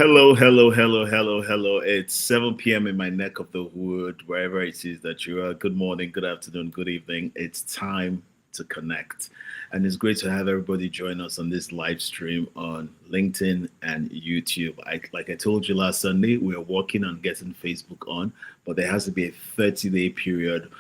Hello, hello, hello, hello, hello. It's 7 p.m. in my neck of the wood, wherever it is that you are. Good morning, good afternoon, good evening. It's time to connect. And it's great to have everybody join us on this live stream on LinkedIn and YouTube. Like I told you last Sunday, we are working on getting Facebook on, but there has to be a 30-day period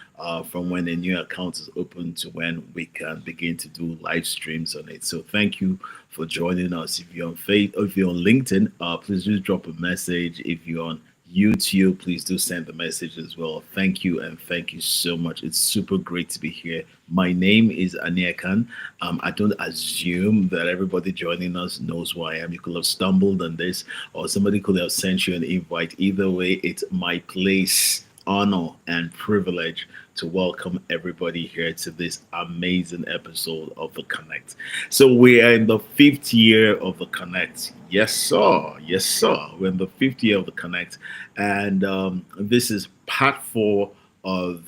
from when a new account is open to when we can begin to do live streams on it. So thank you for joining us. If you're on if you're on LinkedIn, please just drop a message. If you're on YouTube, please do send the message as well. Thank you and thank you so much. It's super great to be here. My name is Ania Khan. I don't assume that everybody joining us knows who I am. You could have stumbled on this, or somebody could have sent you an invite. Either way, it's my place, honor, and privilege to welcome everybody here to this amazing episode of The Connect. So we are in the fifth year of The Connect. Yes, sir. Yes, sir. We're in the fifth year of The Connect. And this is part four of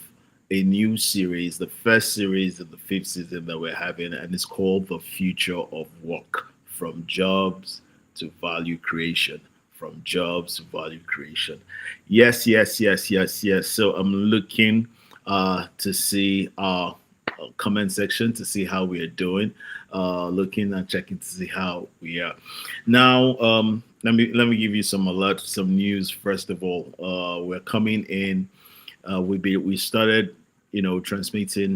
a new series, the first series of the fifth season that we're having, and it's called The Future of Work, From Jobs to Value Creation. From jobs to value creation. Yes, yes, yes, yes, yes. So I'm looking to see our comment section to see how we are doing. Looking and checking to see how we are. Now, let me give you some alert, some news. First of all, we're coming in. We started, transmitting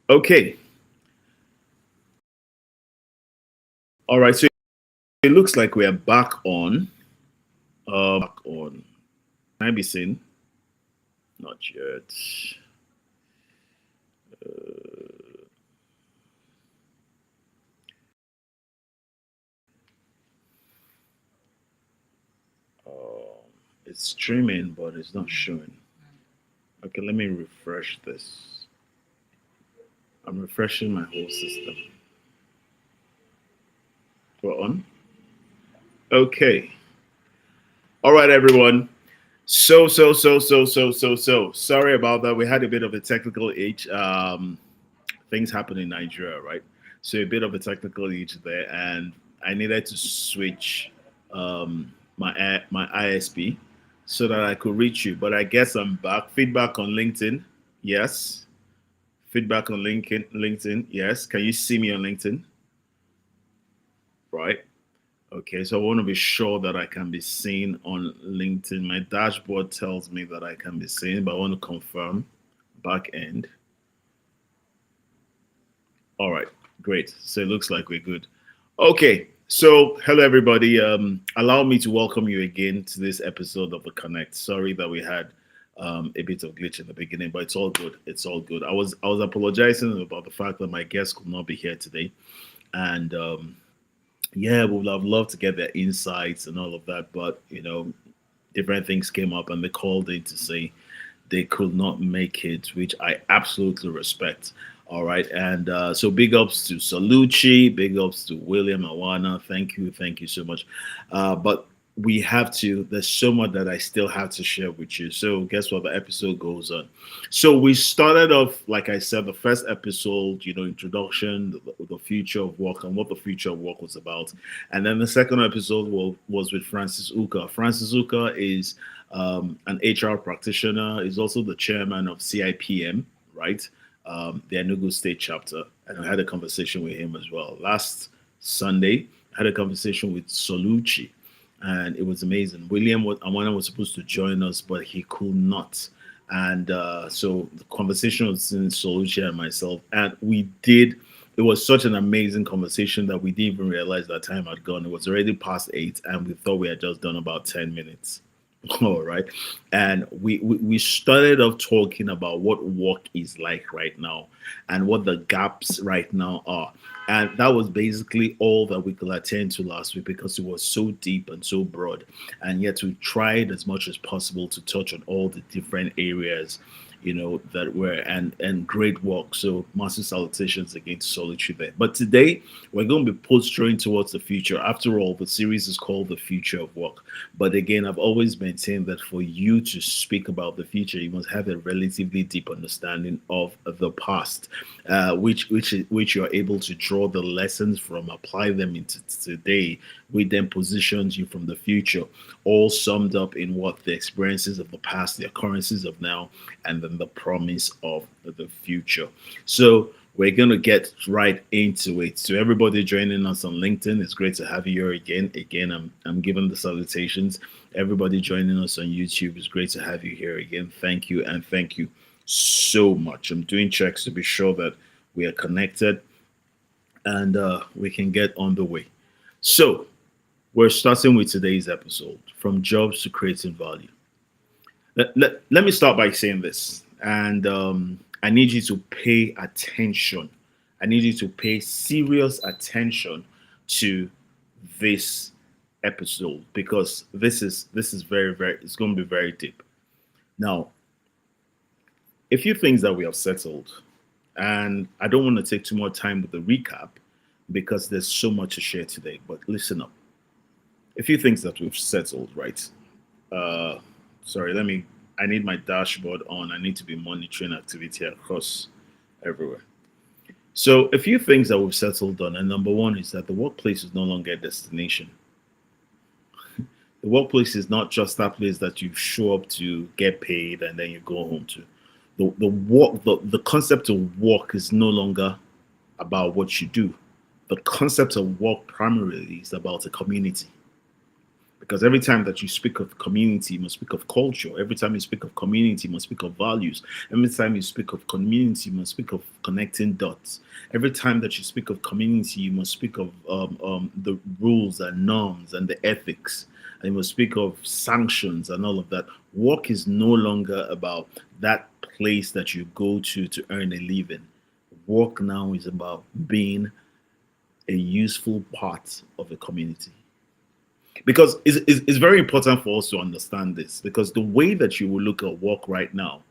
Okay. All right. So it looks like we are back on. Back on. Can I be seen? Not yet. Uh, it's streaming, but it's not showing. Okay, let me refresh this. I'm refreshing my whole system. We're on. Okay. All right, everyone. So. Sorry about that. We had a bit of a technical itch. Things happen in Nigeria, right? So a bit of a technical itch there, and I needed to switch my ISP so that I could reach you. But I guess I'm back. Feedback on LinkedIn, yes. Feedback on LinkedIn, yes. Can you see me on LinkedIn? Right. Okay, so I want to be sure that I can be seen on LinkedIn. My dashboard tells me that I can be seen, but I want to confirm back end. All right, great. So it looks like we're good. Okay, so hello everybody. Allow me to welcome you again to this episode of the Connect. Sorry that we had a bit of glitch in the beginning, but it's all good. It's all good. I was apologizing about the fact that my guest could not be here today, and yeah, we would have loved to get their insights and all of that, but different things came up and they called in to say they could not make it, which I absolutely respect. All right. And so big ups to Salucci, big ups to William Awana. Thank you so much. But we have to, there's so much that I still have to share with you. So guess what? The episode goes on. So we started off, like I said, the first episode, introduction, the future of work and what the future of work was about. And then the second episode was with Francis Uka. Francis Uka is an HR practitioner, is also the chairman of CIPM, right? The Enugu State chapter. And I had a conversation with him as well. Last Sunday, I had a conversation with Solucci, and it was amazing. William Amwana was supposed to join us, but he could not. And so the conversation was in Solucci and myself, and we did. It was such an amazing conversation that we didn't even realize that time had gone. It was already past 8, and we thought we had just done about 10 minutes. All right. And we started off talking about what work is like right now and what the gaps right now are. And that was basically all that we could attend to last week because it was so deep and so broad. And yet we tried as much as possible to touch on all the different areas that were and great work. So massive salutations again to Solitude there. But today we're going to be posturing towards the future. After all, the series is called The Future of Work. But again, I've always maintained that for you to speak about the future, you must have a relatively deep understanding of the past, which you're able to draw the lessons from, apply them into today, which then positions you from the future, all summed up in what the experiences of the past, the occurrences of now, and then the promise of the future. So we're going to get right into it. So everybody joining us on LinkedIn, it's great to have you here again. Again, I'm giving the salutations. Everybody joining us on YouTube, it's great to have you here again. Thank you, and thank you so much. I'm doing checks to be sure that we are connected and we can get on the way. So we're starting with today's episode, from jobs to creating value. Let me start by saying this, and I need you to pay attention. I need you to pay serious attention to this episode because this is very it's going to be very deep. Now, a few things that we have settled, and I don't want to take too much time with the recap because there's so much to share today. But listen up. A few things that we've settled, right? Uh, sorry, I need my dashboard on. I need to be monitoring activity across everywhere. So a few things that we've settled on, and number one is that the workplace is no longer a destination. The workplace is not just that place that you show up to get paid and then you go home to. The concept of work is no longer about what you do. The concept of work primarily is about a community. Because every time that you speak of community, you must speak of culture. Every time you speak of community, you must speak of values. Every time you speak of community, you must speak of connecting dots. Every time that you speak of community, you must speak of the rules and norms and the ethics. And you must speak of sanctions and all of that. Work is no longer about that place that you go to earn a living. Work now is about being a useful part of a community. Because it's very important for us to understand this, because the way that you will look at work right now,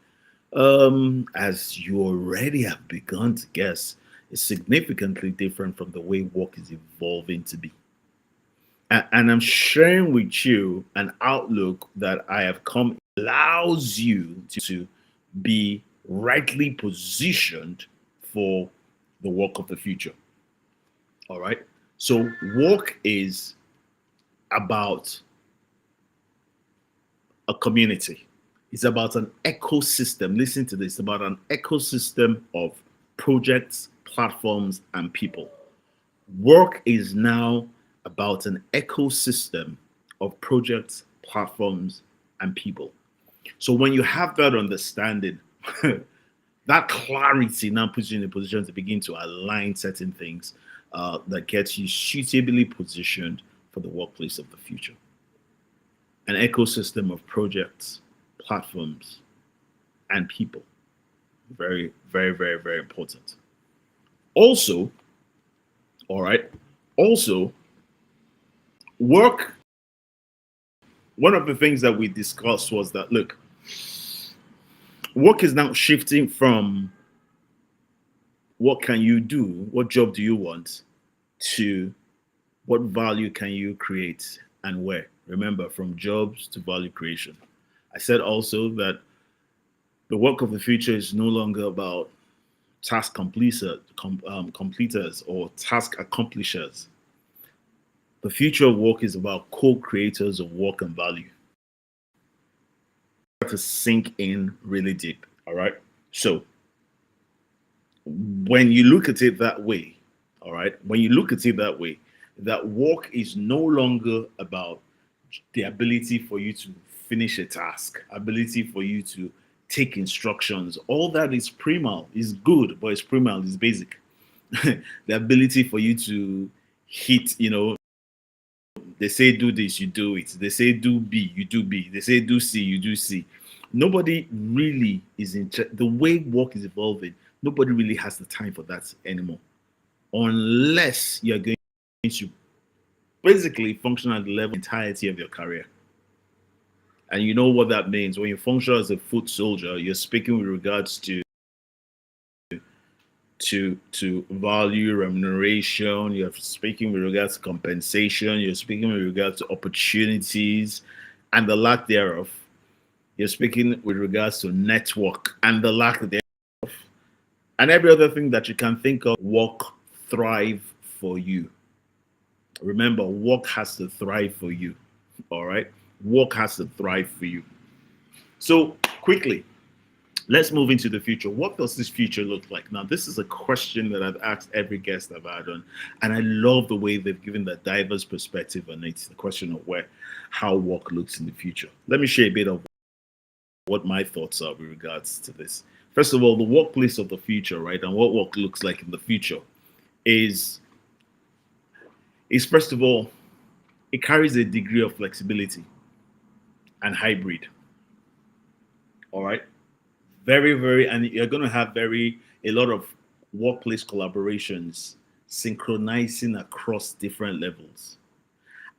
as you already have begun to guess, is significantly different from the way work is evolving to be. And I'm sharing with you an outlook that I have come allows you to be rightly positioned for the work of the future. All right. So work is about a community. It's about an ecosystem. Listen to this. It's about an ecosystem of projects, platforms, and people. Work is now about an ecosystem of projects, platforms, and people. So when you have that understanding, that clarity now puts you in a position to begin to align certain things that gets you suitably positioned for the workplace of the future. An ecosystem of projects, platforms, and people. Very, very, very, very important. Also, all right, also, work, one of the things that we discussed was that, look, work is now shifting from what can you do, what job do you want, to what value can you create and where. Remember, from jobs to value creation. I said also that the work of the future is no longer about completers or task accomplishers. The future of work is about co-creators of work and value. To sink in really deep. All right. So when you look at it that way, all right, when you look at it that way, that work is no longer about the ability for you to finish a task, ability for you to take instructions. All that is primal, is good, but it's primal, is basic. The ability for you to hit, they say do this, you do it. They say do B, you do B. They say do C, you do C. Nobody really is the way work is evolving. Nobody really has the time for that anymore, unless you're going to basically function at the level entirety of your career. And you know what that means. When you function as a foot soldier, you're speaking with regards to value, remuneration, you're speaking with regards to compensation, you're speaking with regards to opportunities and the lack thereof. You're speaking with regards to network and the lack thereof. And every other thing that you can think of, work thrive for you. Remember, work has to thrive for you. All right? Work has to thrive for you. So quickly, let's move into the future. What does this future look like? Now, this is a question that I've asked every guest I've had on, and I love the way they've given that diverse perspective on it. The question of how work looks in the future. Let me share a bit of what my thoughts are with regards to this. First of all, the workplace of the future, right, and what work looks like in the future is first of all, it carries a degree of flexibility and hybrid. All right. Very, very, and you're going to have a lot of workplace collaborations synchronizing across different levels.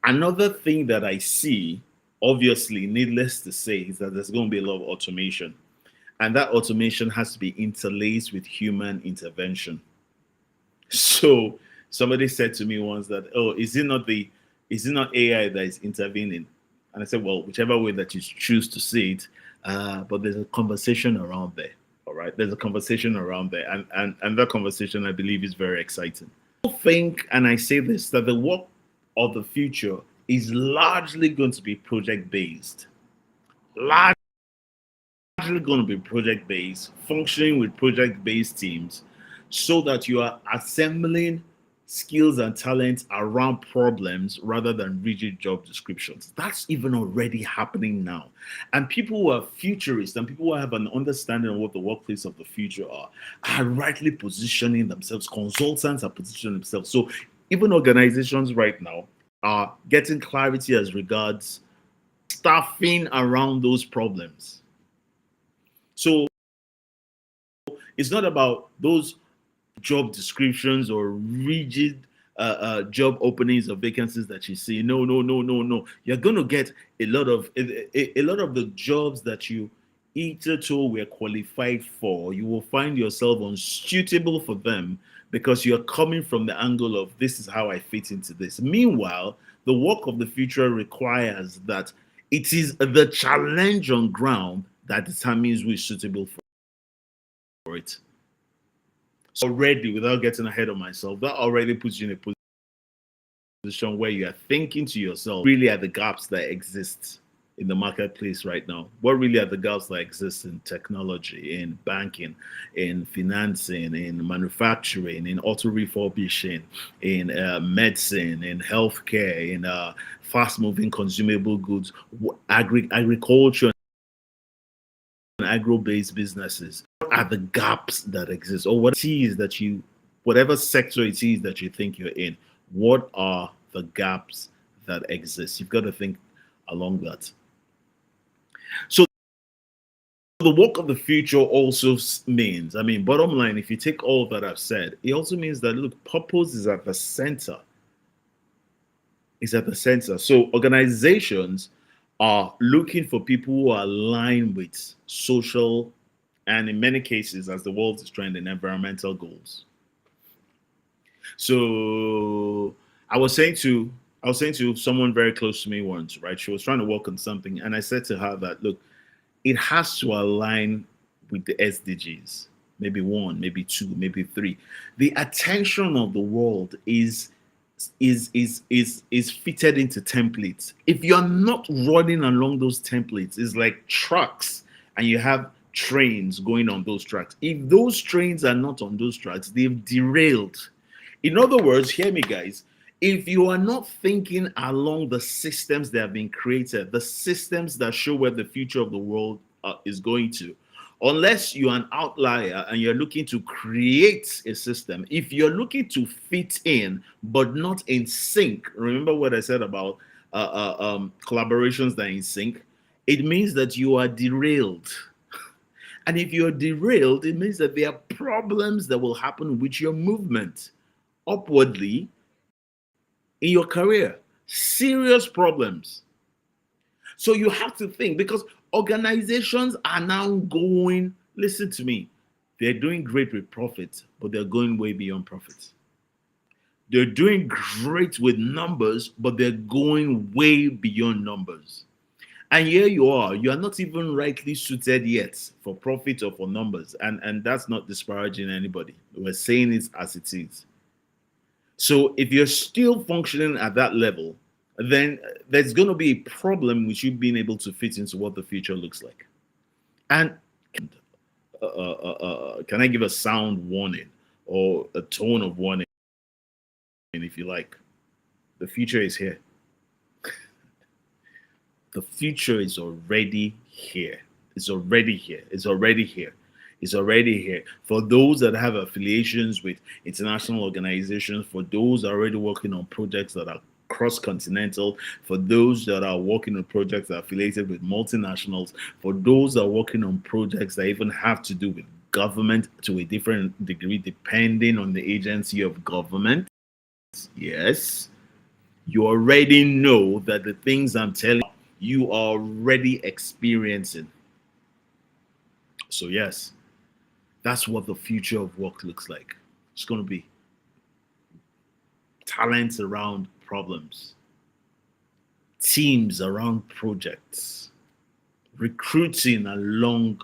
Another thing that I see, obviously, needless to say, is that there's going to be a lot of automation. And that automation has to be interlaced with human intervention. So somebody said to me once that, oh, is it not AI that is intervening? And I said, well, whichever way that you choose to see it, but there's a conversation around there. All right. There's a conversation around there. And that conversation, I believe, is very exciting. I think, and I say this, that the work of the future is largely going to be project based. Largely going to be project based, functioning with project based teams, so that you are assembling skills and talents around problems rather than rigid job descriptions. That's even already happening now. And people who are futurists and people who have an understanding of what the workplace of the future are rightly positioning themselves. Consultants are positioning themselves. So even organizations right now are getting clarity as regards staffing around those problems. So it's not about those job descriptions or rigid job openings or vacancies that you see. No, no, no, no, no. You're going to get a lot of the jobs that you hitherto were qualified for. You will find yourself unsuitable for them because you're coming from the angle of this is how I fit into this. Meanwhile, the work of the future requires that it is the challenge on ground that determines who is suitable for it. Already, without getting ahead of myself, that already puts you in a position where you are thinking to yourself, really are the gaps that exist in the marketplace right now? What really are the gaps that exist in technology, in banking, in financing, in manufacturing, in auto refurbishing, in medicine, in healthcare, in fast-moving consumable goods, agriculture, and agro-based businesses? What are the gaps that exist, or what it is that you, whatever sector it is that you think you're in, what are the gaps that exist? You've got to think along that. So the work of the future also means, I mean, bottom line, if you take all that I've said, it also means that, look, purpose is at the center. It's at the center. So organizations are looking for people who are aligned with social and, in many cases, as the world is trending, environmental goals. So I was saying to someone very close to me once, right? She was trying to work on something, and I said to her that, look, it has to align with the SDGs. Maybe one, maybe two, maybe three. The attention of the world is fitted into templates. If you're not running along those templates, it's like trucks, and you have trains going on those tracks. If those trains are not on those tracks, they've derailed. In other words, hear me, guys. If you are not thinking along the systems that have been created, the systems that show where the future of the world is going to, unless you're an outlier and you're looking to create a system, if you're looking to fit in but not in sync, remember what I said about collaborations that are in sync, it means that you are derailed. And if you're derailed, it means that there are problems that will happen with your movement upwardly in your career. Serious problems. So you have to think, because organizations are now going, listen to me, they're doing great with profit, but they're going way beyond profit. They're doing great with numbers, but they're going way beyond numbers. And here you are not even rightly suited yet for profit or for numbers. And that's not disparaging anybody. We're saying it as it is. So if you're still functioning at that level, then there's going to be a problem with you being able to fit into what the future looks like. And can I give a sound warning or a tone of warning, if you like? The future is here. The future is already here. It's already here. It's already here. It's already here. For those that have affiliations with international organizations, for those that are already working on projects that are cross-continental, for those that are working on projects that are affiliated with multinationals, for those that are working on projects that even have to do with government to a different degree, depending on the agency of government. Yes, you already know that the things I'm telling you are already experiencing. So yes, that's what the future of work looks like. It's going to be talents around problems, teams around projects, recruiting along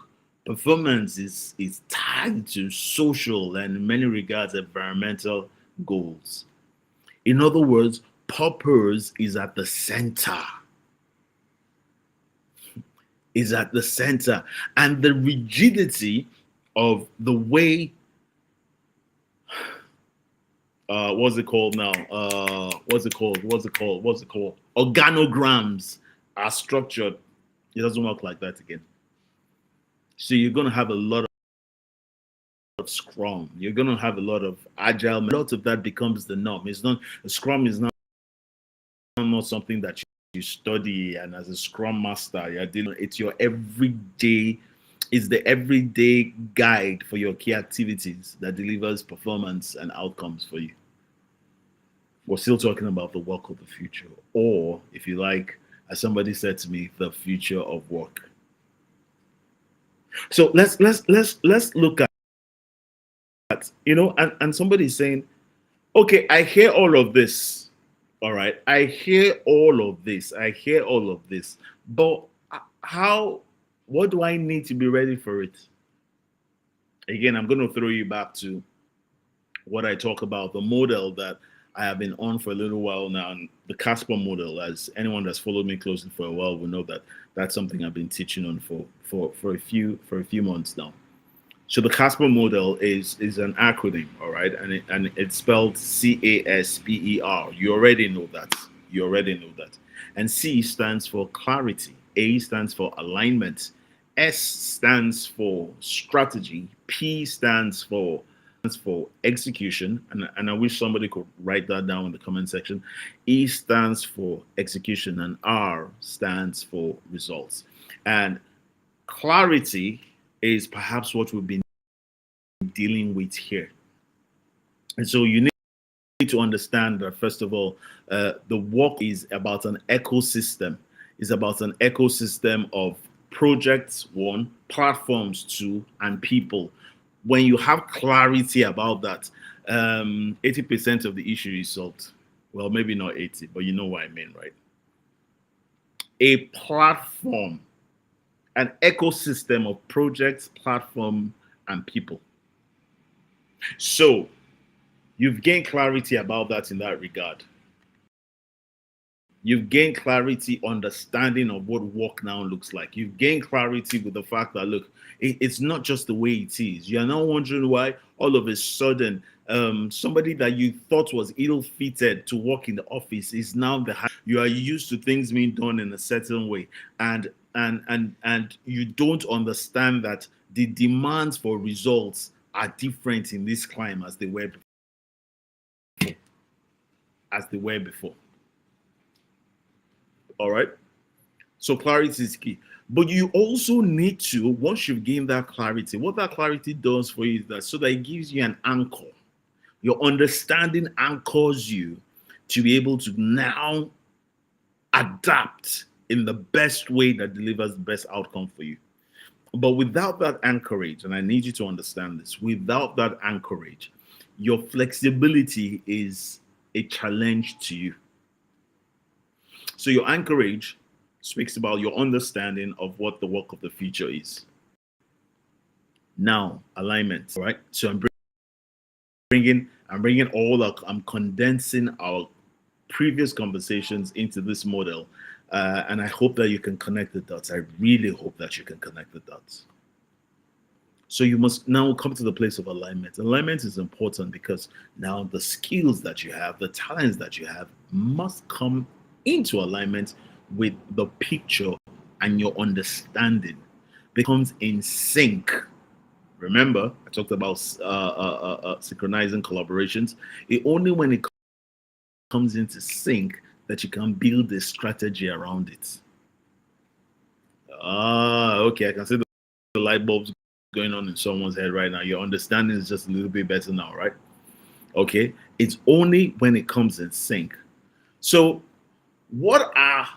performance is tied to social and, in many regards, environmental goals. In other words, purpose is at the center. Is at the center. And the rigidity of the way What's it called now? What's it called? What's it called? What's it called? Organograms are structured. It doesn't work like that again. So you're gonna have a lot of Scrum. You're gonna have a lot of Agile. A lot of that becomes the norm. It's not Scrum is not something that you study and as a Scrum Master you're doing. It's your everyday. It's the everyday guide for your key activities that delivers performance and outcomes for you. We're still talking about the work of the future, or if you like, as somebody said to me, the future of work. So let's look at and somebody's saying, okay, I hear all of this. All right, I hear all of this. I hear all of this, but how? What do I need to be ready for it? Again, I'm going to throw you back to what I talk about, the model that I have been on for a little while now, and the Casper model. As anyone that's followed me closely for a while will know that that's something I've been teaching on for a few months now. So the Casper model is an acronym, all right, and it's spelled CASPER. You already know that. You already know that. And C stands for clarity. A stands for alignment. S stands for strategy. P stands for execution, and I wish somebody could write that down in the comment section. E stands for execution, and R stands for results. And clarity is perhaps what we've been dealing with here. And so you need to understand that, first of all, the work is about an ecosystem. It's about an ecosystem of projects, one, platforms, two, and people. When you have clarity about that, 80% of the issue is solved. Well, maybe not 80, but you know what I mean, right? A platform, an ecosystem of projects, platform, and people. So you've gained clarity about that in that regard. You've gained clarity, understanding of what work now looks like. You've gained clarity with the fact that, look, it's not just the way it is. You're now wondering why all of a sudden somebody that you thought was ill-fitted to work in the office is now you are used to things being done in a certain way, and you don't understand that the demands for results are different in this climate as they were before. All right. So clarity is key. But you also need to, once you've gained that clarity, what that clarity does for you is that so that it gives you an anchor. Your understanding anchors you to be able to now adapt in the best way that delivers the best outcome for you. But without that anchorage, and I need you to understand this, without that anchorage, your flexibility is a challenge to you. So your anchorage speaks about your understanding of what the work of the future is. Now, alignment, all right? So I'm condensing our previous conversations into this model, and I hope that you can connect the dots. I really hope that you can connect the dots. So you must now come to the place of alignment. Alignment is important because now the skills that you have, the talents that you have must come into alignment with the picture, and your understanding becomes in sync. Remember, I talked about synchronizing collaborations. Only when it comes into sync that you can build a strategy around it. Okay, I can see the light bulbs going on in someone's head right now. Your understanding is just a little bit better now, right? Okay, it's only when it comes in sync. So what are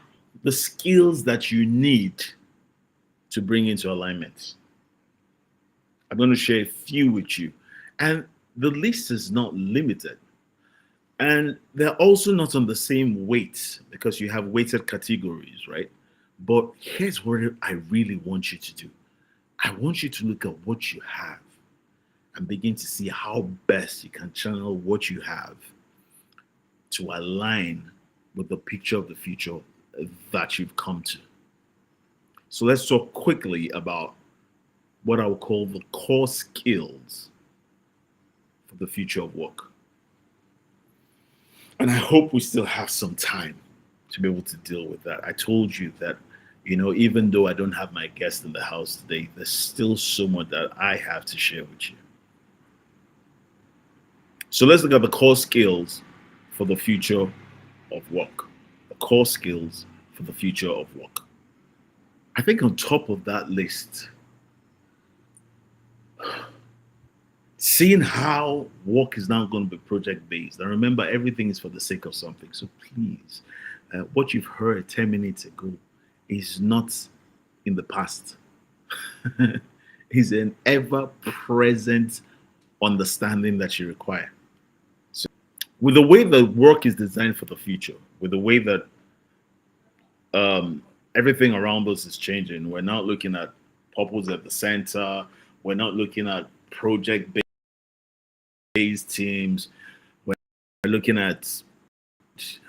the skills that you need to bring into alignment? I'm going to share a few with you. And the list is not limited. And they're also not on the same weight because you have weighted categories, right? But here's what I really want you to do. I want you to look at what you have and begin to see how best you can channel what you have to align with the picture of the future that you've come to. So let's talk quickly about what I would call the core skills for the future of work. And I hope we still have some time to be able to deal with that. I told you that, even though I don't have my guest in the house today, there's still so much that I have to share with you. So let's look at the core skills for the future of work. The core skills for the future of work. I think on top of that list, seeing how work is now going to be project based. And remember, everything is for the sake of something. So please, what you've heard 10 minutes ago is not in the past, it's an ever present understanding that you require. So, with the way the work is designed for the future, with the way that everything around us is changing, we're not looking at purpose at the center, we're not looking at project based teams, we're looking at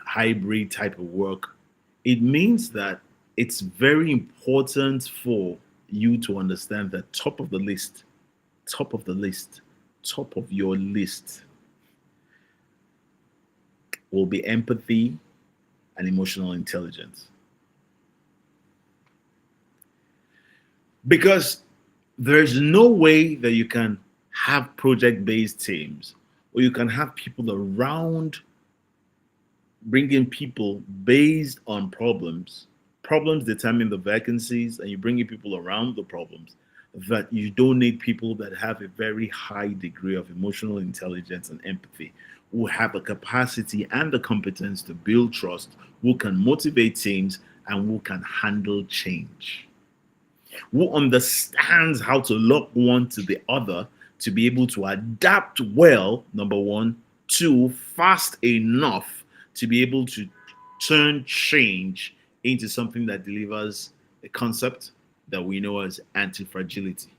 hybrid type of work. It means that it's very important for you to understand that top of the list, top of your list will be empathy and emotional intelligence. Because there's no way that you can have project based teams or you can have people around bringing people based on problems. Problems determine the vacancies, and you bring in people around the problems. That you don't need people that have a very high degree of emotional intelligence and empathy, who have the capacity and the competence to build trust, who can motivate teams, and who can handle change, who understands how to lock one to the other to be able to adapt well, number one, two, fast enough to be able to turn change into something that delivers a concept that we know as anti-fragility.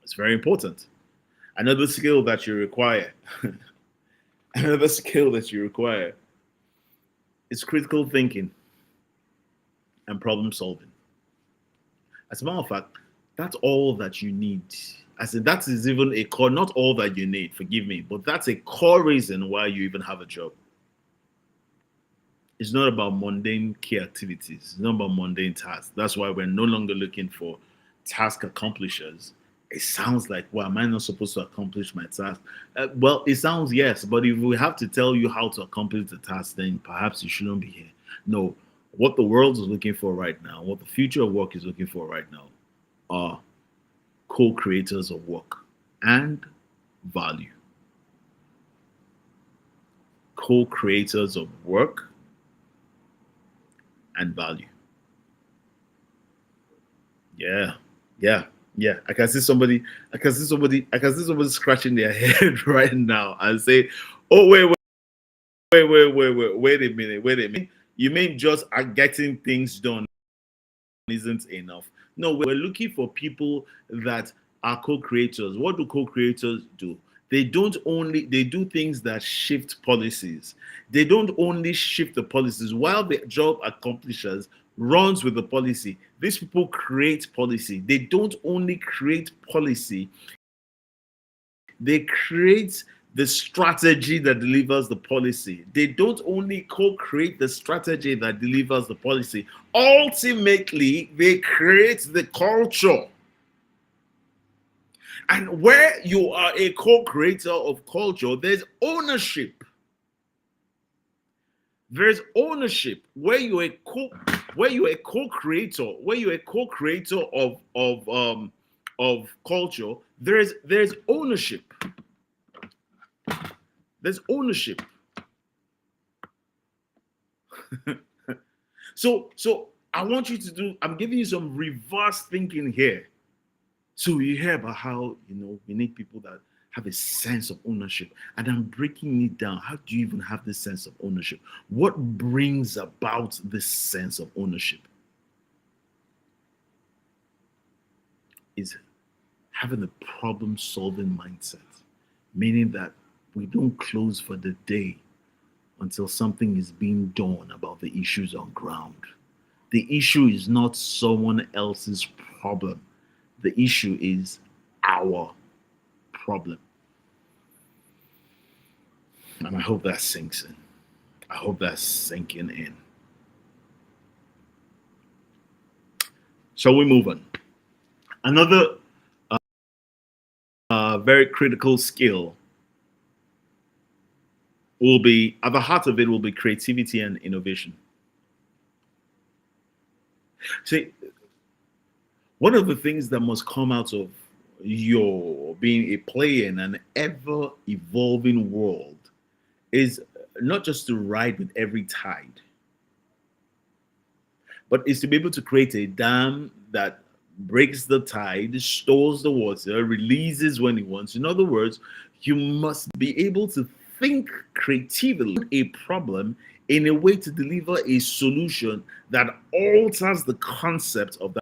It's very important. Another skill that you require, another skill that you require is critical thinking and problem solving. As a matter of fact, that's all that you need. I said that is even a core, not all that you need, forgive me, but that's a core reason why you even have a job. It's not about mundane key activities. It's not about mundane tasks. That's why we're no longer looking for task accomplishers. It sounds like, well, am I not supposed to accomplish my task? Well, it sounds yes, but if we have to tell you how to accomplish the task, then perhaps you shouldn't be here. No, what the world is looking for right now, what the future of work is looking for right now, are co-creators of work and value. Co-creators of work and value. Yeah, yeah, yeah. I can see somebody scratching their head right now and say, oh, wait a minute, wait a minute. You mean just getting things done isn't enough? No, we're looking for people that are co-creators. What do co-creators do? They do things that shift policies. They don't only shift the policies while the job accomplishes runs with the policy. These people create policy. They don't only create policy, they create the strategy that delivers the policy. They don't only co-create the strategy that delivers the policy. Ultimately, they create the culture. And where you are a co-creator of culture, there's ownership. There's ownership where you're a co-creator of culture. There's ownership. There's ownership. So I want you to do. I'm giving you some reverse thinking here. So you hear about how we need people that have a sense of ownership, and I'm breaking it down. How do you even have this sense of ownership? What brings about this sense of ownership? Is having a problem-solving mindset, meaning that we don't close for the day until something is being done about the issues on ground. The issue is not someone else's problem. The issue is our problem. And I hope that sinks in. I hope that's sinking in. Shall we move on? Another very critical skill will be, at the heart of it, will be creativity and innovation. See, one of the things that must come out of your being a player in an ever evolving world is not just to ride with every tide, but is to be able to create a dam that breaks the tide, stores the water, releases when it wants. In other words, you must be able to think creatively a problem in a way to deliver a solution that alters the concept of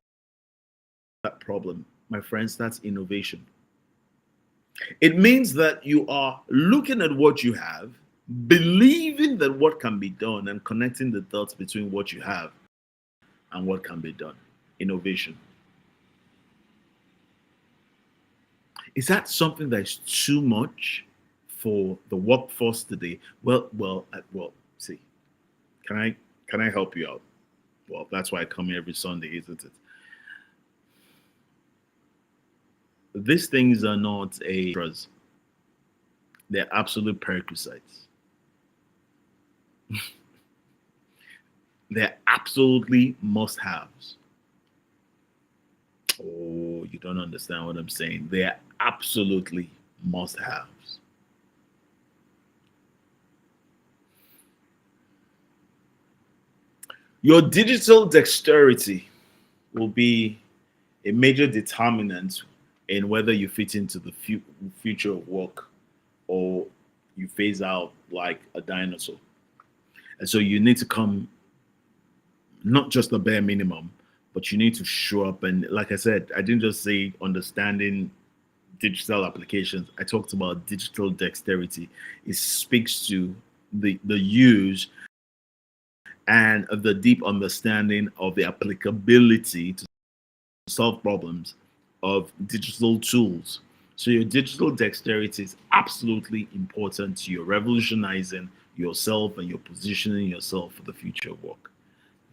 that problem. My friends, that's innovation. It means that you are looking at what you have, believing that what can be done, and connecting the dots between what you have and what can be done. Innovation. Is that something that is too much for the workforce today? Well. See, can I help you out? Well, that's why I come here every Sunday, isn't it? These things are not a drug. They're absolute prerequisites. They're absolutely must-haves. Oh, you don't understand what I'm saying. They're absolutely must-haves. Your digital dexterity will be a major determinant in whether you fit into the future of work or you phase out like a dinosaur. And so you need to come not just the bare minimum, but you need to show up. And like I said, I didn't just say understanding digital applications. I talked about digital dexterity. It speaks to the use and the deep understanding of the applicability to solve problems of digital tools. So your digital dexterity is absolutely important to your revolutionizing yourself and your positioning yourself for the future of work.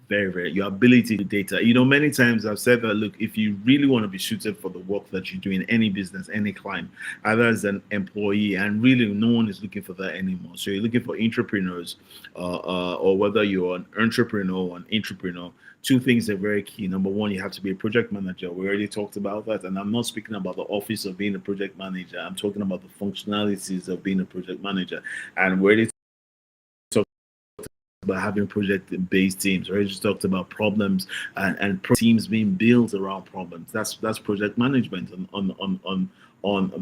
Very, very, your ability to data. Many times I've said that, look, if you really want to be suited for the work that you do in any business, any client, either as an employee, and really no one is looking for that anymore. So you're looking for entrepreneurs, or whether you're an entrepreneur or an entrepreneur, two things are very key. Number one, you have to be a project manager. We already talked about that. And I'm not speaking about the office of being a project manager. I'm talking about the functionalities of being a project manager. And we already about having project-based teams. Right? Just talked about problems and teams being built around problems. That's project management on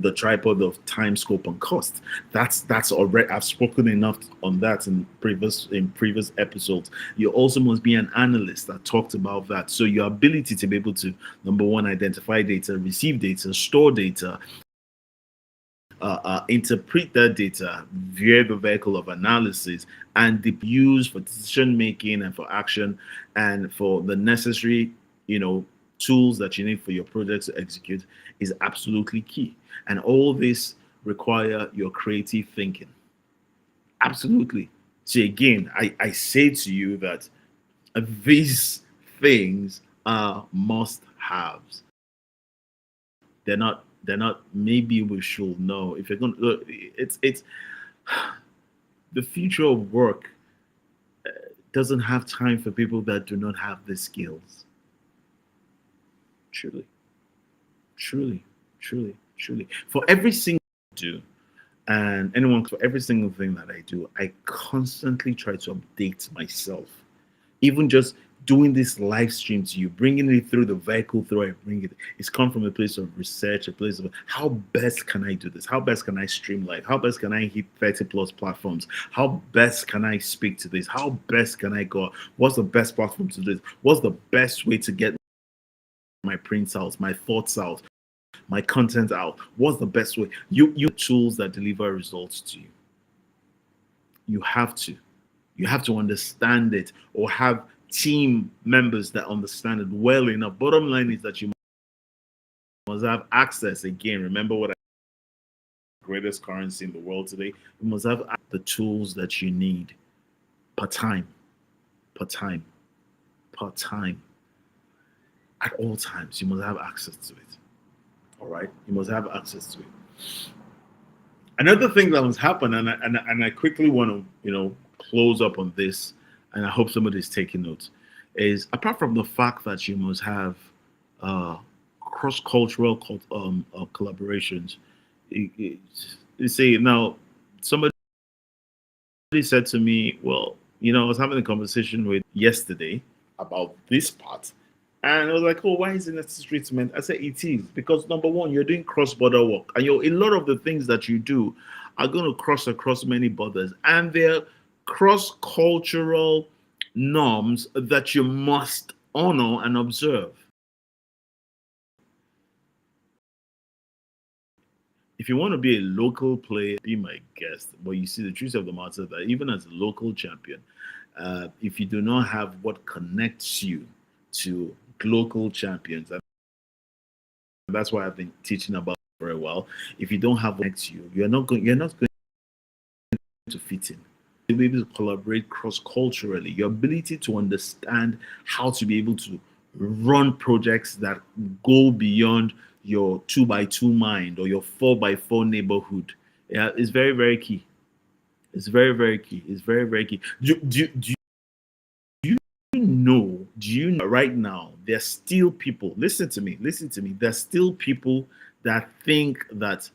the tripod of time, scope, and cost. That's already. I've spoken enough on that in previous episodes. You also must be an analyst. I talked about that. So your ability to be able to, number one, identify data, receive data, store data, interpret that data via the vehicle of analysis and be used for decision making and for action and for the necessary, tools that you need for your project to execute is absolutely key. And all this require your creative thinking. Absolutely. So again, I say to you that these things are must-haves. They're not maybe we should know if you're going to look. It's the future of work doesn't have time for people that do not have the skills. Truly, truly, truly. For every single thing I do, and anyone, for every single thing that I do, I constantly try to update myself. Even just doing this live stream to you, bringing it through the vehicle through I bring it, it's come from a place of research, a place of how best can I do this? How best can I stream live? How best can I hit 30 plus platforms? How best can I speak to this? How best can I go? What's the best platform to do this? What's the best way to get my prints out, my thoughts out, my content out? What's the best way? You tools that deliver results to you. You have to. You have to understand it or have team members that understand it well enough. Bottom line is that you must have access. Again, remember what greatest currency in the world today. You must have the tools that you need per time, per time, per time. At all times, you must have access to it. All right, you must have access to it. Another thing that must happen, and I quickly want to close up on this, and I hope somebody's taking notes, is apart from the fact that you must have uh, cross-cultural collaborations. You see now, somebody said to me, well, I was having a conversation with yesterday about this part. And I was like, oh, why is it necessary to mention? I said, it is because number one, you're doing cross-border work, and a lot of the things that you do are going to cross across many borders, and they're cross-cultural norms that you must honor and observe. If you want to be a local player, be my guest. But you see, the truth of the matter that even as a local champion, if you do not have what connects you to local champions, and that's why I've been teaching about for a while. If you don't have what connects you, you're not going to fit in. You'll be able to collaborate cross-culturally. Your ability to understand how to be able to run projects that go beyond your 2x2 mind or your 4x4 neighborhood, yeah, is very, very key. It's very, very key. It's very, very key. Do you know right now there's still people, listen to me, there's still people that think that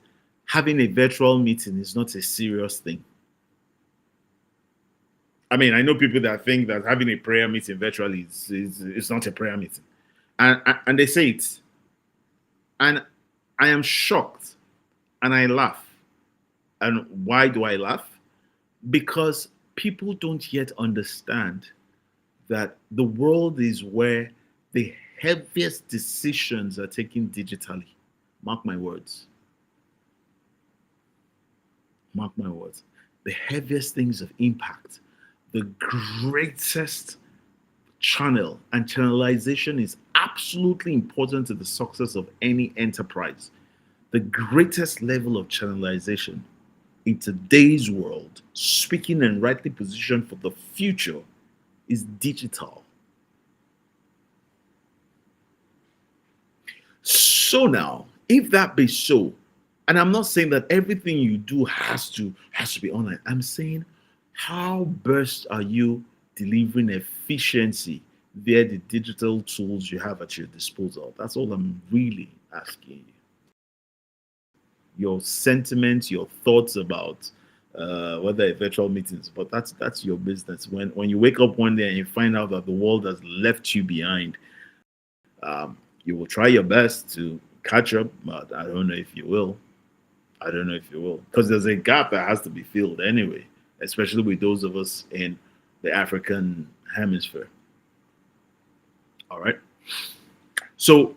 having a virtual meeting is not a serious thing. I mean, I know people that think that having a prayer meeting virtually is not a prayer meeting, and they say it, and I am shocked, and I laugh. And why do I laugh? Because people don't yet understand that the world is where the heaviest decisions are taken digitally. Mark my words. Mark my words. The heaviest things of impact, the greatest channel and channelization is absolutely important to the success of any enterprise. The greatest level of channelization in today's world, speaking and rightly positioned for the future, is digital. So now, if that be so, and I'm not saying that everything you do has to be online. I'm saying, how best are you delivering efficiency via the digital tools you have at your disposal? That's all I'm really asking you. Your sentiments, your thoughts about whether a virtual meetings, but that's your business. When you wake up one day and you find out that the world has left you behind, you will try your best to catch up, but I don't know if you will. I don't know if you will, because there's a gap that has to be filled anyway, especially with those of us in the African hemisphere. All right. So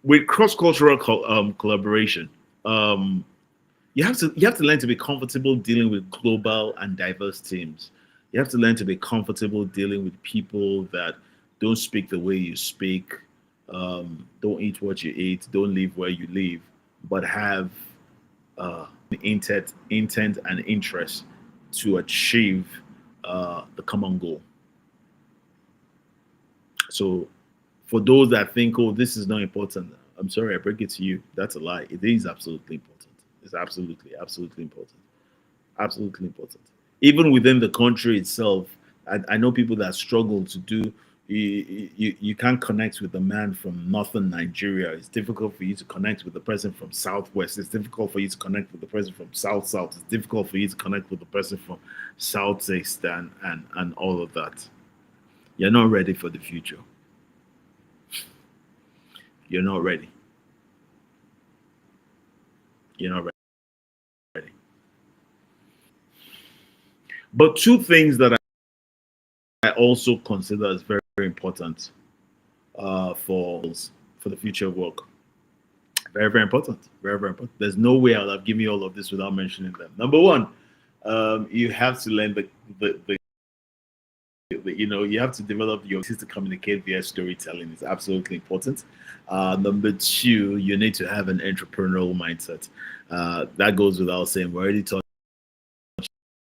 with cross-cultural collaboration, um, you have to learn to be comfortable dealing with global and diverse teams. You have to learn to be comfortable dealing with people that don't speak the way you speak, don't eat what you eat, don't live where you live, but have intent and interest to achieve the common goal. So, for those that think, oh, this is not important, I'm sorry, I break it to you. That's a lie. It is absolutely important. It's absolutely, absolutely important. Absolutely important. Even within the country itself, I know people that struggle to do. You can't connect with the man from northern Nigeria. It's difficult for you to connect with the person from southwest. It's difficult for you to connect with the person from south. It's difficult for you to connect with the person from southeast and all of that. You're not ready for the future. You're not ready. You're not ready. But two things that I also consider as very, very important for the future of work. Very, very important. Very, very important. There's no way I'll have given you all of this without mentioning them. Number one, you have to learn the you have to develop your ability to communicate via storytelling. It's absolutely important. Number two, you need to have an entrepreneurial mindset. That goes without saying. We already talked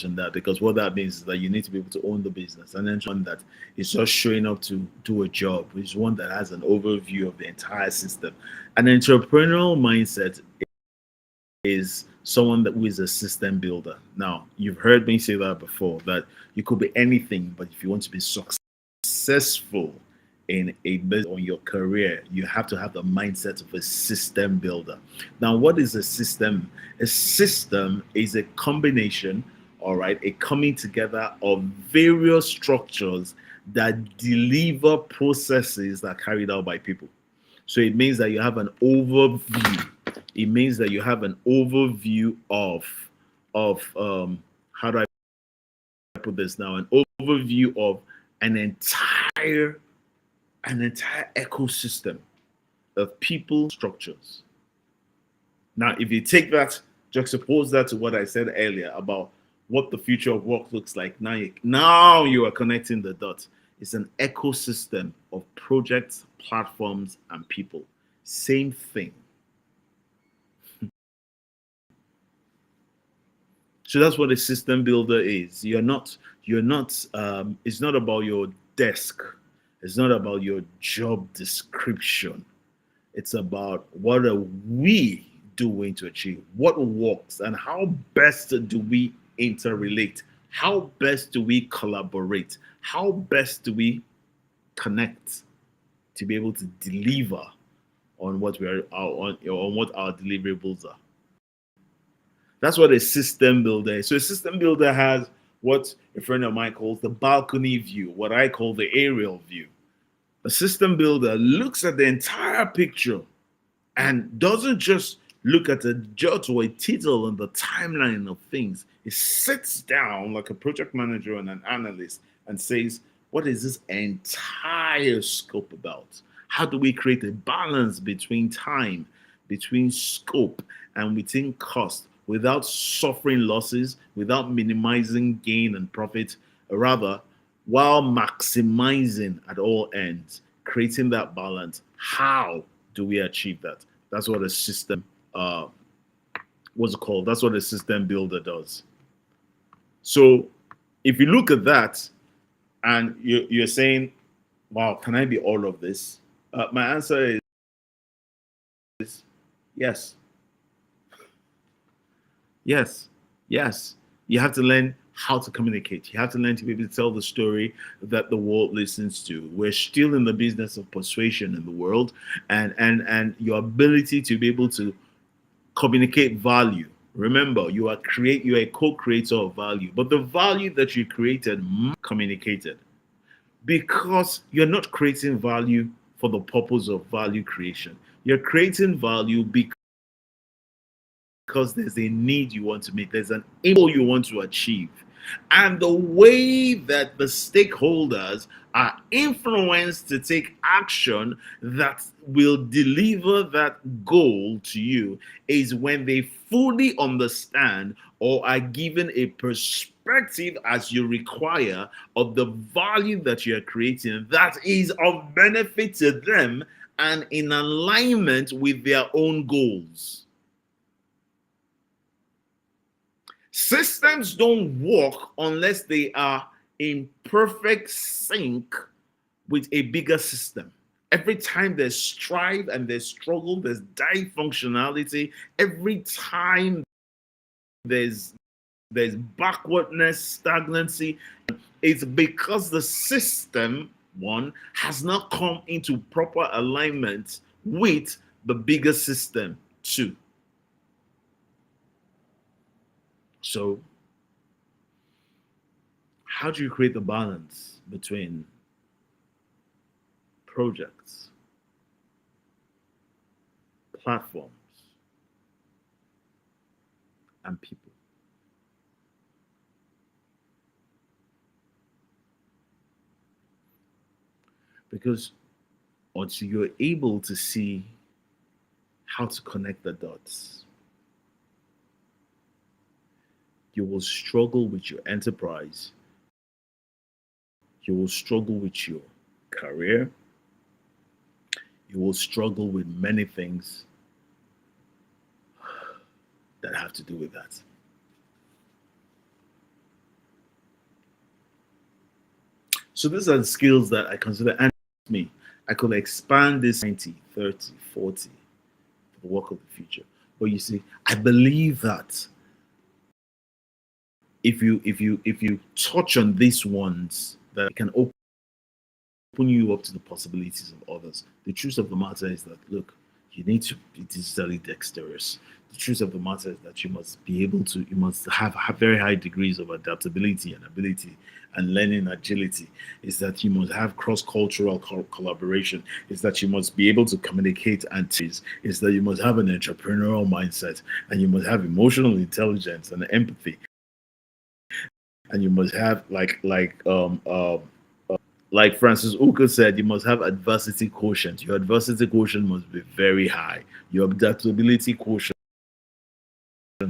on that, because what that means is that you need to be able to own the business, and then one that is just showing up to do a job, which is one that has an overview of the entire system. An entrepreneurial mindset is someone that who is a system builder. Now, you've heard me say that before, that you could be anything, but if you want to be successful in a business or in your career, you have to have the mindset of a system builder. Now, what is a system? A system is a combination, all right, a coming together of various structures that deliver processes that are carried out by people. So it means that you have an overview. It means that you have an overview of how do I put this now? An overview of an entire ecosystem of people structures. Now, if you take that, juxtapose that to what I said earlier about what the future of work looks like, now you are connecting the dots. It's an ecosystem of projects, platforms, and people. Same thing. So that's what a system builder is. It's not about your desk. It's not about your job description. It's about what are we doing to achieve, what works, and how best do we interrelate? How best do we collaborate? How best do we connect to be able to deliver on what we are on what our deliverables are? That's what a system builder is. So a system builder has what a friend of mine calls the balcony view, what I call the aerial view. A system builder looks at the entire picture and doesn't just look at a jot or a title on the timeline of things. It sits down like a project manager and an analyst and says, what is this entire scope about? How do we create a balance between time, between scope, and within cost without suffering losses, without minimizing gain and profit, rather, while maximizing at all ends, creating that balance? How do we achieve that? That's what a system, what's it called? That's what a system builder does. So if you look at that and you're saying, wow, can I be all of this? My answer is yes. Yes. Yes. You have to learn how to communicate. You have to learn to be able to tell the story that the world listens to. We're still in the business of persuasion in the world, and your ability to be able to communicate value. Remember, you're a co-creator of value, but the value that you created communicated, because you're not creating value for the purpose of value creation. You're creating value because there's a need you want to meet, there's an aim you want to achieve. And the way that the stakeholders are influenced to take action that will deliver that goal to you is when they fully understand or are given a perspective as you require of the value that you are creating that is of benefit to them and in alignment with their own goals. Systems don't work unless they are in perfect sync with a bigger system. Every time there's strife and there's struggle, there's dysfunctionality. Every time there's backwardness, stagnancy, it's because the system, one, has not come into proper alignment with the bigger system, two. So, how do you create the balance between projects, platforms, and people? Because until you're able to see how to connect the dots, you will struggle with your enterprise. You will struggle with your career. You will struggle with many things that have to do with that. So these are the skills that I consider, and me, I could expand this 90, 30, 40 for the work of the future. But you see, I believe that if you touch on these ones, that it can open you up to the possibilities of others. The truth of the matter is that, look, you need to be digitally dexterous. The truth of the matter is that you must have very high degrees of adaptability and ability and learning agility. Is that you must have cross-cultural collaboration. Is that you must be able to communicate and tease. Is that you must have an entrepreneurial mindset, and you must have emotional intelligence and empathy, and you must have like Francis Uka said, you must have adversity quotient. Your adversity quotient must be very high. Your adaptability quotient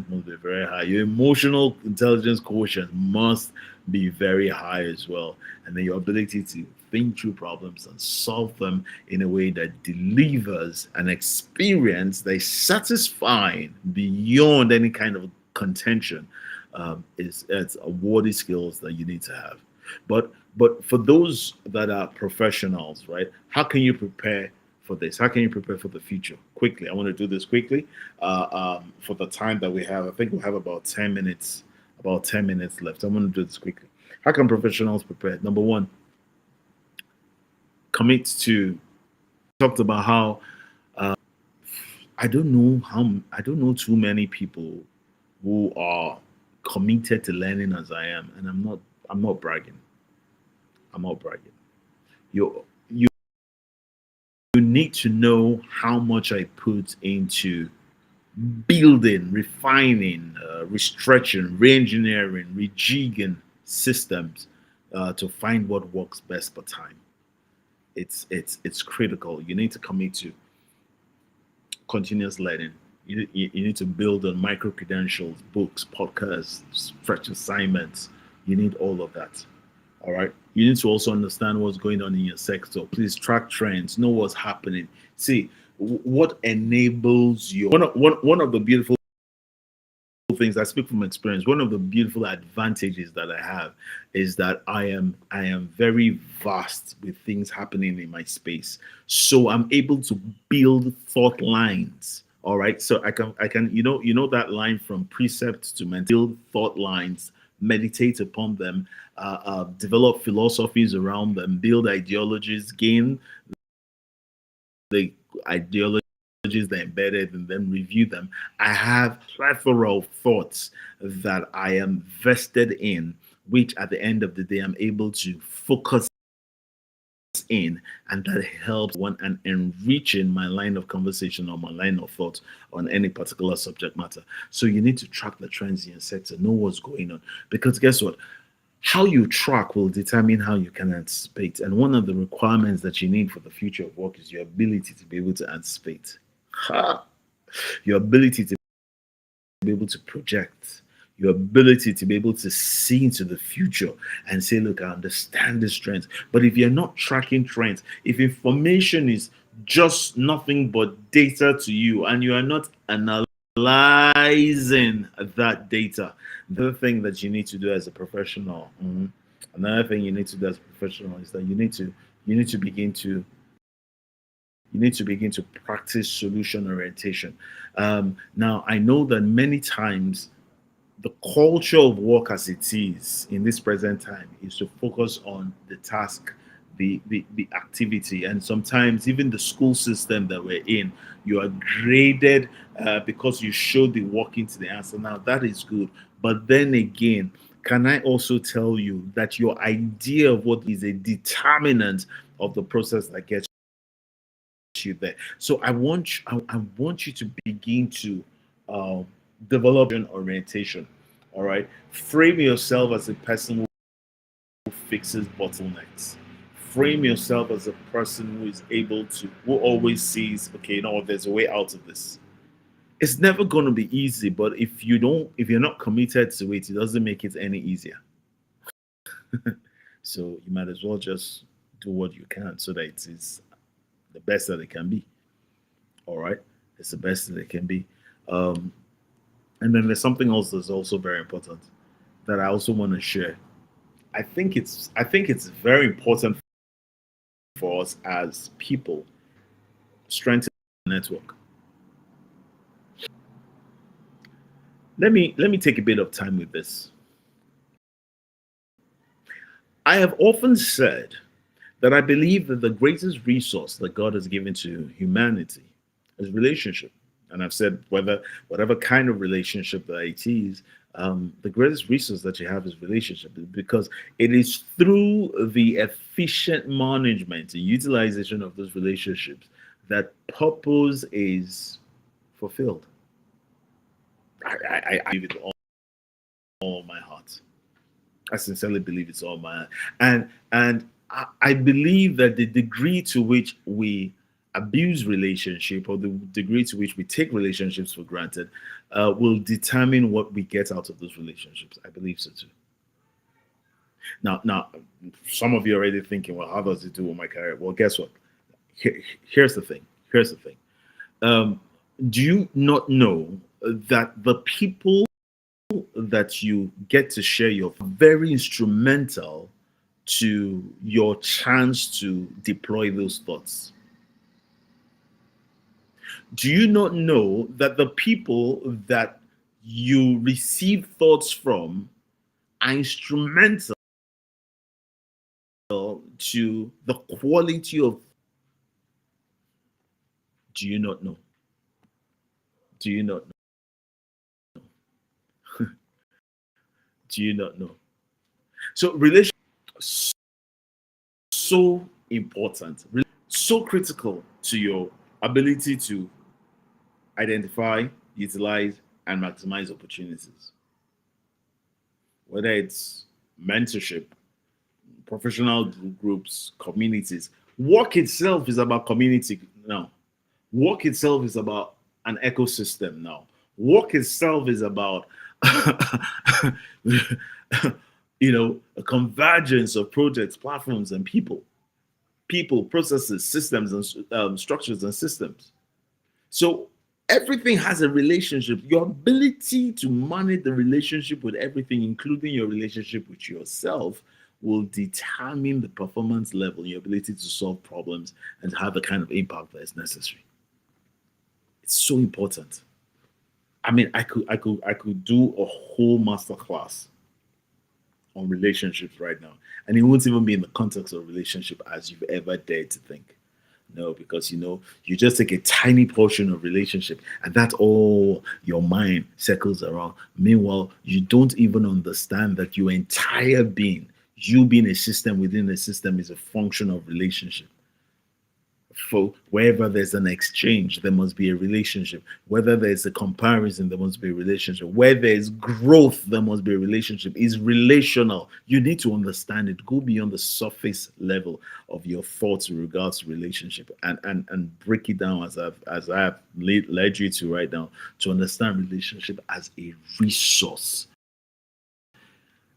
must be very high. Your emotional intelligence quotient must be very high as well. And then your ability to think through problems and solve them in a way that delivers an experience that is satisfying beyond any kind of contention is it's a worthy skills that you need to have. But for those that are professionals, right? How can you prepare for this? How can you prepare for the future? Quickly, I want to do this quickly for the time that we have. I think we have about 10 minutes, about 10 minutes left. I'm going to do this quickly. How can professionals prepare? Number one, commit to. Talked about how I don't know too many people who are committed to learning as I am, and I'm not bragging. I'm not bragging. You you need to know how much I put into building, refining, restretching, re-engineering, rejigging systems to find what works best per time. It's critical. You need to commit to continuous learning. You need to build on micro credentials, books, podcasts, stretch assignments. You need all of that. All right. You need to also understand what's going on in your sector. Please track trends, know what's happening. See what enables you. One of the beautiful things I speak from experience. One of the beautiful advantages that I have is that I am very vast with things happening in my space. So I'm able to build thought lines. All right. So I can you know that line from precept to mental build thought lines, meditate upon them, develop philosophies around them, build ideologies, gain the ideologies that are embedded, and then review them. I have plethora of thoughts that I am vested in, which at the end of the day I'm able to focus in, and that helps one and enriching my line of conversation or my line of thought on any particular subject matter. So you need to track the trends in your sector, know what's going on, because guess what? How you track will determine how you can anticipate. And one of the requirements that you need for the future of work is your ability to be able to anticipate. Ha! Your ability to be able to project, your ability to be able to see into the future and say, look, I understand this trends. But if you're not tracking trends, if information is just nothing but data to you and you are not analyzing that data, the other thing that you need to do as a professional, another thing you need to do as a professional is that you need to begin to practice solution orientation. Now, I know that many times the culture of work as it is in this present time is to focus on the task, the activity, and sometimes even the school system that we're in, you are graded because you show the work into the answer. Now, that is good. But then again, can I also tell you that your idea of what is a determinant of the process that gets you there. So I want you to begin to uh, develop an orientation. All right, frame yourself as a person who fixes bottlenecks. Frame yourself as a person who is able to, who always sees, okay, you know what, there's a way out of this. It's never going to be easy, but if you're not committed to it, it doesn't make it any easier. So you might as well just do what you can so that it is the best that it can be. All right, it's the best that it can be. Um, and then there's something else that's also very important that I also want to share. I think it's very important for us as people strengthen the network. Let me take a bit of time with this. I have often said that I believe that the greatest resource that God has given to humanity is relationship. And I've said whatever kind of relationship that it is, the greatest resource that you have is relationship because it is through the efficient management and utilization of those relationships that purpose is fulfilled. I believe it all my heart. I sincerely believe it's all my heart. And I believe that the degree to which we abuse relationship or the degree to which we take relationships for granted will determine what we get out of those relationships. I believe so too. Now, some of you are already thinking, well, how does it do with my career? Well, guess what? Here's the thing. Here's the thing. Um, do you not know that the people that you get to share your very instrumental to your chance to deploy those thoughts? Do you not know that the people that you receive thoughts from are instrumental to the quality of? Do you not know? Do you not know? Do you not know? So relation so important, so critical to your ability to identify, utilize, and maximize opportunities. Whether it's mentorship, professional groups, communities. Work itself is about community now. Work itself is about an ecosystem now. Work itself is about a convergence of projects, platforms, and people, processes, systems, and structures and systems. So everything has a relationship. Your ability to manage the relationship with everything, including your relationship with yourself, will determine the performance level, your ability to solve problems, and have the kind of impact that is necessary. It's so important. I mean, I could do a whole masterclass on relationships right now, and it won't even be in the context of relationship as you've ever dared to think. No, because you just take a tiny portion of relationship, and that's all your mind circles around. Meanwhile, you don't even understand that your entire being, you being a system within a system, is a function of relationship. For wherever there's an exchange, there must be a relationship. Whether there's a comparison, there must be a relationship. Where there's growth, there must be a relationship. It's relational. You need to understand it. Go beyond the surface level of your thoughts in regards to relationship, and break it down as I've led you to right now, to understand relationship as a resource.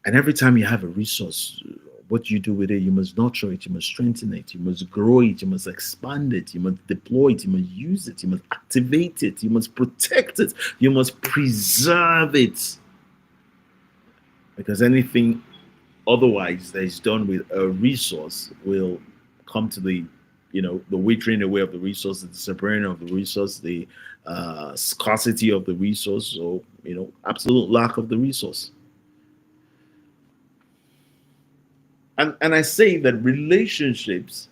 And every time you have a resource, what you do with it, you must nurture it, you must strengthen it, you must grow it, you must expand it, you must deploy it, you must use it, you must activate it, you must protect it, you must preserve it. Because anything otherwise that is done with a resource will come to the withering away of the resource, the separating of the resource, the scarcity of the resource, or absolute lack of the resource. And I say that relationships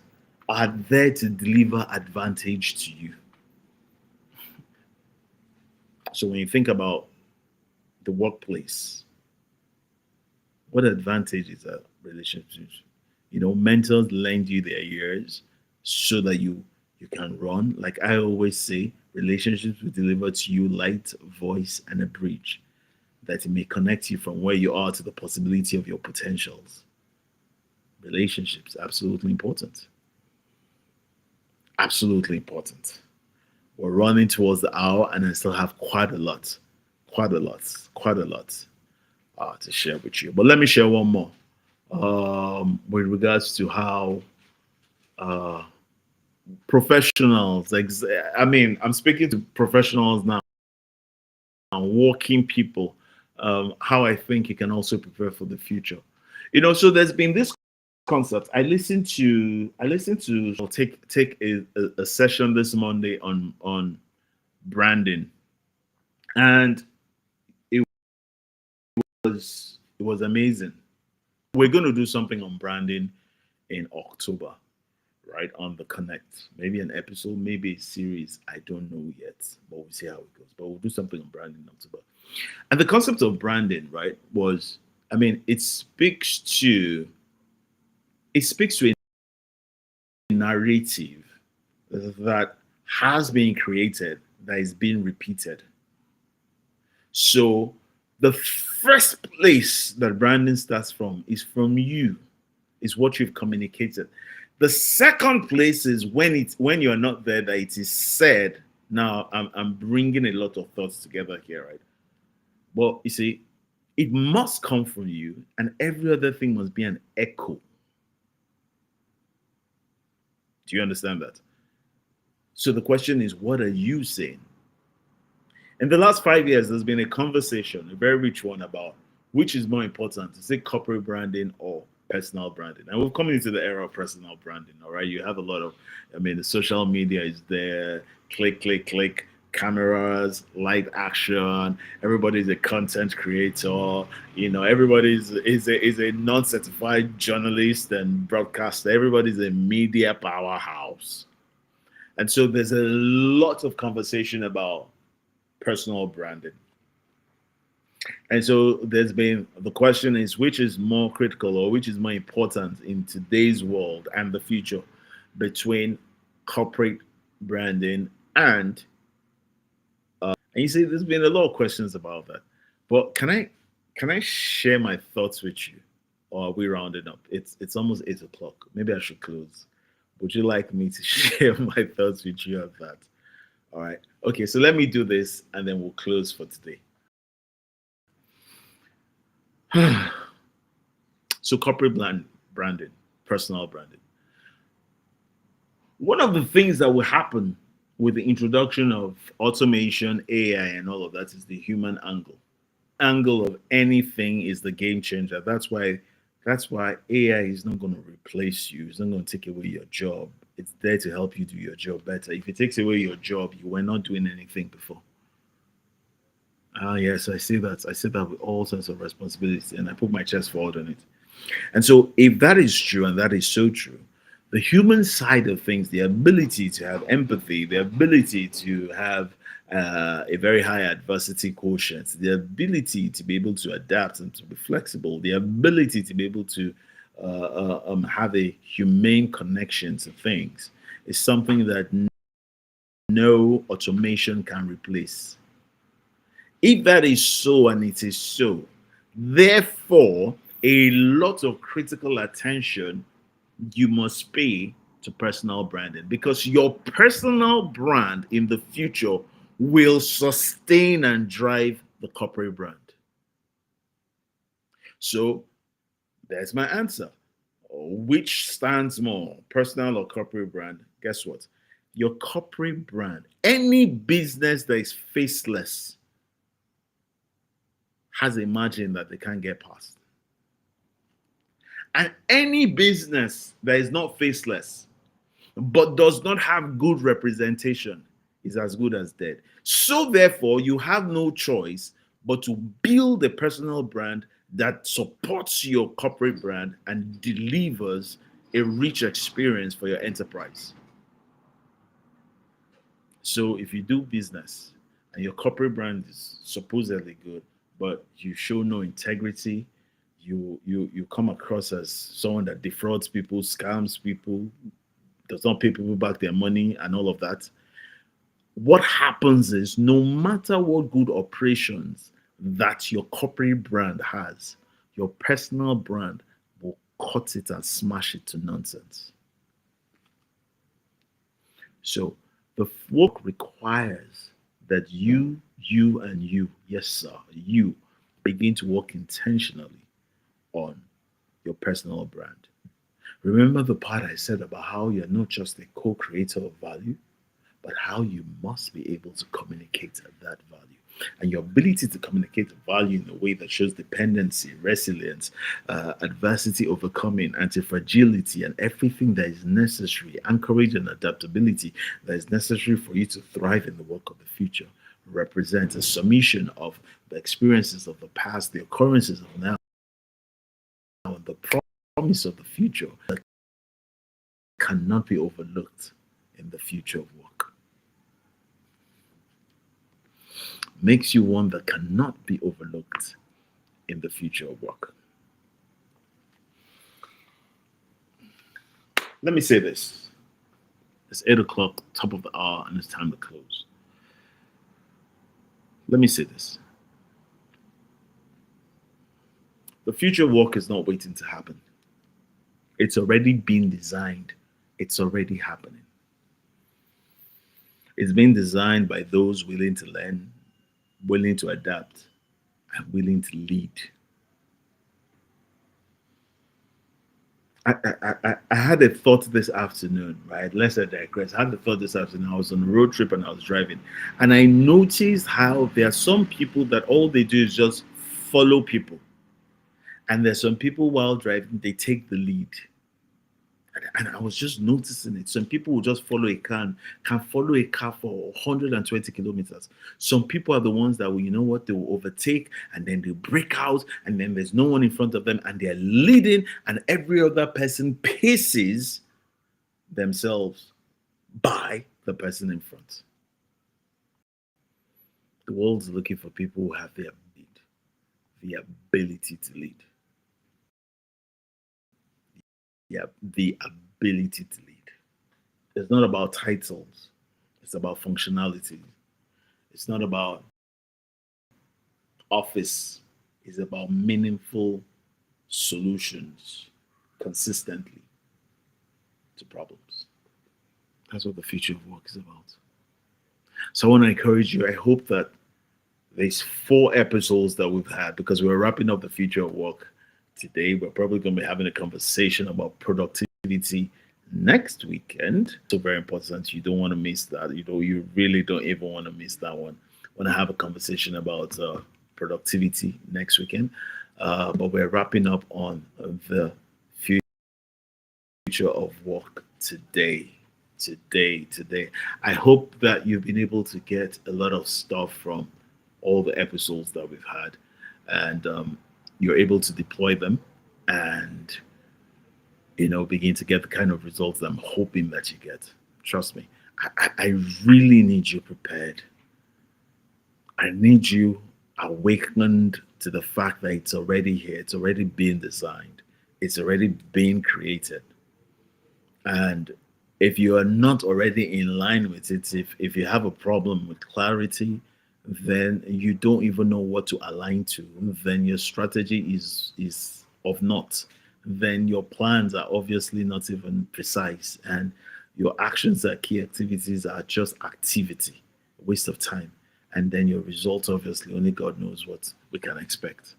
are there to deliver advantage to you. So when you think about the workplace, what advantage is a relationship? Mentors lend you their ears so that you can run. Like I always say, relationships will deliver to you light, voice, and a bridge that it may connect you from where you are to the possibility of your potentials. Relationships, absolutely important. Absolutely important. We're running towards the hour, and I still have quite a lot to share with you. But let me share one more. with regards to how uh, professionals, I mean, I'm speaking to professionals now, working people, how I think you can also prepare for the future. So there's been this concept. I listened to take a session this Monday on branding, and it it was amazing. We're going to do something on branding in October, right? On the Connect. Maybe an episode, maybe a series. I don't know yet, but we'll see how it goes. But we'll do something on branding in October. And the concept of branding, right, was, I mean, it speaks to a narrative that has been created, that is being repeated. So the first place that branding starts from is from you, is what you've communicated. The second place is when you're not there, that it is said. Now I'm bringing a lot of thoughts together here, right? But you see, it must come from you, and every other thing must be an echo. Do you understand that? So the question is, what are you saying? In the last 5 years, there's been a conversation, a very rich one, about which is more important, is it corporate branding or personal branding? And we've come into the era of personal branding, all right? You have a lot of, I mean, the social media is there, click, click, click, cameras, light action. Everybody's a content creator. Everybody's is a non-certified journalist and broadcaster. Everybody's a media powerhouse. And so there's a lot of conversation about personal branding. And so there's been the question is, which is more critical or which is more important in today's world and the future, between corporate branding and you see there's been a lot of questions about that. But can I share my thoughts with you? Or are we rounding up? It's almost 8 o'clock. Maybe I should close. Would you like me to share my thoughts with you on that? All right. Okay, so let me do this and then we'll close for today. So corporate branding, personal branding. One of the things that will happen with the introduction of automation, AI, and all of that is the human angle. Angle of anything is the game changer. That's why AI is not going to replace you. It's not going to take away your job. It's there to help you do your job better. If it takes away your job, you were not doing anything before. Ah, yes, I see that. I see that with all sense of responsibility, and I put my chest forward on it. And so, if that is true, and that is so true, the human side of things, the ability to have empathy, the ability to have a very high adversity quotient, the ability to be able to adapt and to be flexible, the ability to be able to have a humane connection to things is something that no automation can replace. If that is so, and it is so, therefore, a lot of critical attention you must pay to personal branding, because your personal brand in the future will sustain and drive the corporate brand. So there's my answer. Which stands more, personal or corporate brand? Guess what? Your corporate brand, any business that is faceless, has a margin that they can't get past. And any business that is not faceless but does not have good representation is as good as dead. So, therefore, you have no choice but to build a personal brand that supports your corporate brand and delivers a rich experience for your enterprise. So, if you do business and your corporate brand is supposedly good, but you show no integrity, you come across as someone that defrauds people, scams people, does not pay people back their money, and all of that, what happens is, no matter what good operations that your corporate brand has, your personal brand will cut it and smash it to nonsense. So the work requires that and you, yes, sir, you begin to work intentionally on your personal brand. Remember the part I said about how you're not just a co creator of value, but how you must be able to communicate that value. And your ability to communicate value in a way that shows dependency, resilience, adversity overcoming, anti fragility, and everything that is necessary, anchorage and adaptability that is necessary for you to thrive in the work of the future, represents a summation of the experiences of the past, the occurrences of now, and the promise of the future that cannot be overlooked in the future of work. Makes you one that cannot be overlooked in the future of work. Let me say this. It's 8 o'clock, top of the hour, and it's time to close. Let me say this. The future of work is not waiting to happen. It's already been designed. It's already happening. It's been designed by those willing to learn, willing to adapt, and willing to lead. I had a thought this afternoon, right? Lest I digress. I had a thought this afternoon. I was on a road trip and I was driving, and I noticed how there are some people that all they do is just follow people, and there's some people while driving they take the lead. And I was just noticing it. Some people will just follow a car, can follow a car for 120 kilometers. Some people are the ones that will, you know what, they will overtake and then they break out and then there's no one in front of them and they're leading and every other person paces themselves by the person in front. The world's looking for people who have the ability to lead. Yeah, the ability to lead. It's not about titles. It's about functionality. It's not about office. It's about meaningful solutions consistently to problems. That's what the future of work is about. So I want to encourage you. I hope that these 4 episodes that we've had, because we're wrapping up the future of work today, we're probably going to be having a conversation about productivity next weekend. So very important. You don't want to miss that. You really don't even want to miss that one. Want to have a conversation about productivity next weekend. But we're wrapping up on the future of work today. Today. I hope that you've been able to get a lot of stuff from all the episodes that we've had, and you're able to deploy them and begin to get the kind of results that I'm hoping that you get. Trust me, I really need you prepared. I need you awakened to the fact that it's already here, it's already being designed, it's already being created. And if you are not already in line with it, if you have a problem with clarity, then you don't even know what to align to, then your strategy is of naught. Then your plans are obviously not even precise, and your actions are key activities are just activity, a waste of time. And then your results, obviously, only God knows what we can expect.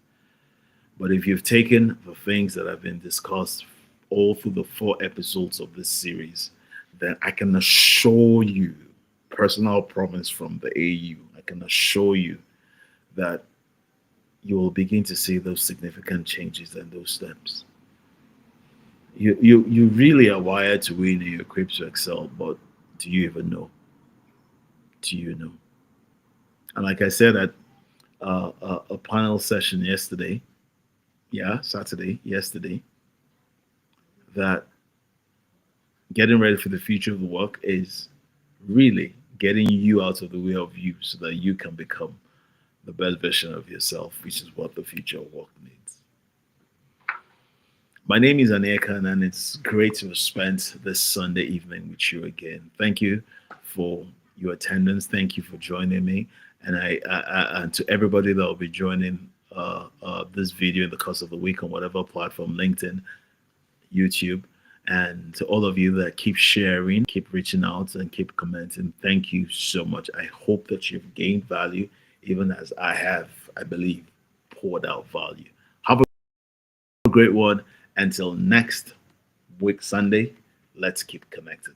But if you've taken the things that have been discussed all through the 4 episodes of this series, then I can assure you, personal promise from the AU, I can assure you that you will begin to see those significant changes and those steps. You really are wired to win and you're equipped to excel, but do you even know? Do you know? And like I said at a panel session yesterday, Saturday, yesterday, that getting ready for the future of the work is really getting you out of the way of you so that you can become the best version of yourself, which is what the future of work needs. My name is Anekan, and it's great to have spent this Sunday evening with you again. Thank you for your attendance. Thank you for joining me. And and to everybody that will be joining this video in the course of the week on whatever platform, LinkedIn, YouTube, and to all of you that keep sharing, keep reaching out, and keep commenting, thank you so much. I hope that you've gained value, even as I have, I believe, poured out value. Have a great one, Until next week, Sunday, let's keep connected.